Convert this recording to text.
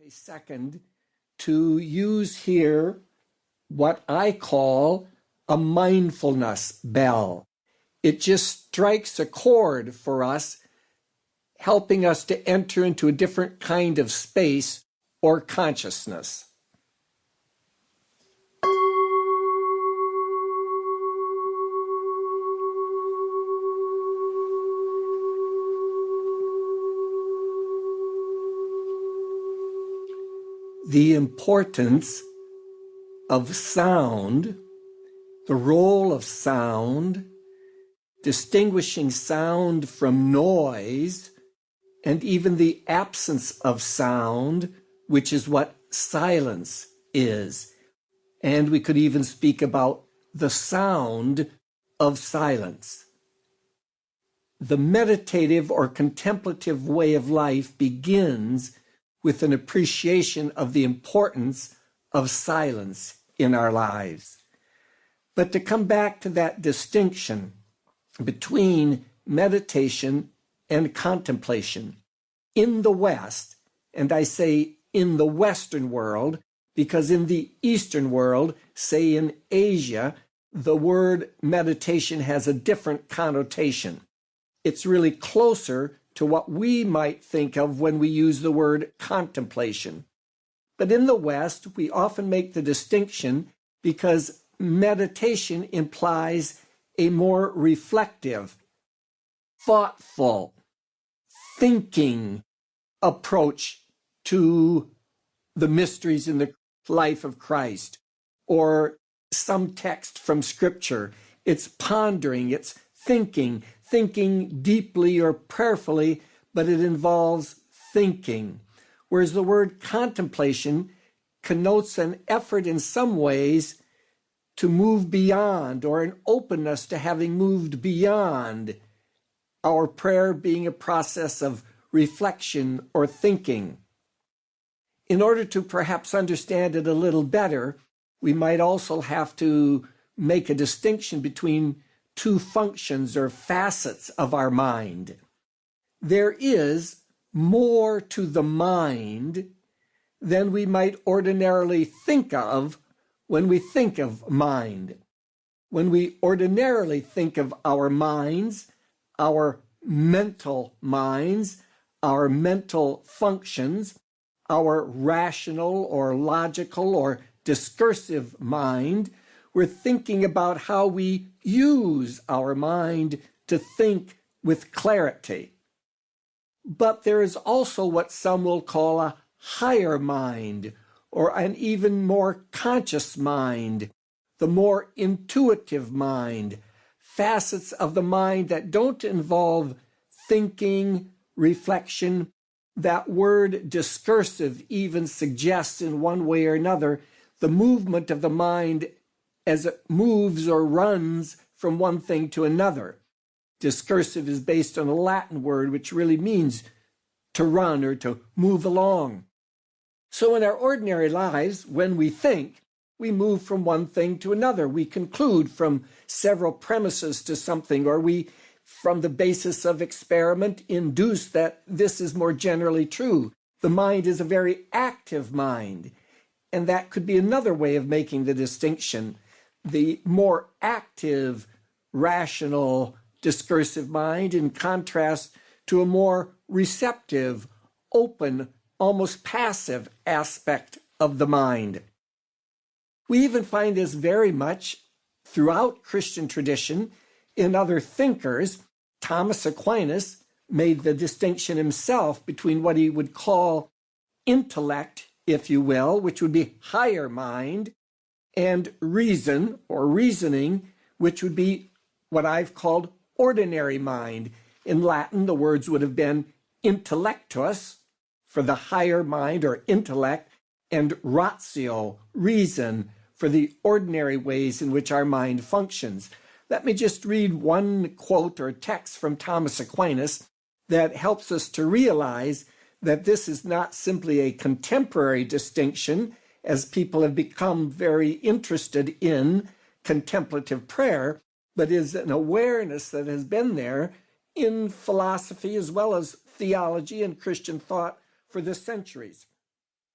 a second to use here what I call a mindfulness bell. It just strikes a chord for us, helping us to enter into a different kind of space or consciousness. The importance of sound, the role of sound, distinguishing sound from noise, and even the absence of sound, which is what silence is. And we could even speak about the sound of silence. The meditative or contemplative way of life begins with an appreciation of the importance of silence in our lives. But to come back to that distinction between meditation and contemplation, in the West, and I say in the Western world, because in the Eastern world, say in Asia, the word meditation has a different connotation. It's really closer to what we might think of when we use the word contemplation. But in the West, we often make the distinction because meditation implies a more reflective, thoughtful, thinking approach to the mysteries in the life of Christ, or some text from Scripture. It's pondering, it's thinking deeply or prayerfully, but it involves thinking. Whereas the word contemplation connotes an effort in some ways to move beyond, or an openness to having moved beyond, our prayer being a process of reflection or thinking. In order to perhaps understand it a little better, we might also have to make a distinction between two functions or facets of our mind. There is more to the mind than we might ordinarily think of when we think of mind. When we ordinarily think of our minds, our mental minds, our mental functions, our rational or logical or discursive mind, we're thinking about how we use our mind to think with clarity. But there is also what some will call a higher mind, or an even more conscious mind, the more intuitive mind, facets of the mind that don't involve thinking, reflection. That word discursive even suggests in one way or another the movement of the mind as it moves or runs from one thing to another. Discursive is based on a Latin word which really means to run or to move along. So in our ordinary lives, when we think, we move from one thing to another. We conclude from several premises to something, or we, from the basis of experiment, induce that this is more generally true. The mind is a very active mind, and that could be another way of making the distinction. The more active, rational, discursive mind in contrast to a more receptive, open, almost passive aspect of the mind. We even find this very much throughout Christian tradition in other thinkers. Thomas Aquinas made the distinction himself between what he would call intellect, if you will, which would be higher mind, and reason or reasoning, which would be what I've called ordinary mind. In Latin, the words would have been intellectus for the higher mind or intellect, and ratio, reason, for the ordinary ways in which our mind functions. Let me just read one quote or text from Thomas Aquinas that helps us to realize that this is not simply a contemporary distinction, as people have become very interested in contemplative prayer, but is an awareness that has been there in philosophy as well as theology and Christian thought for the centuries.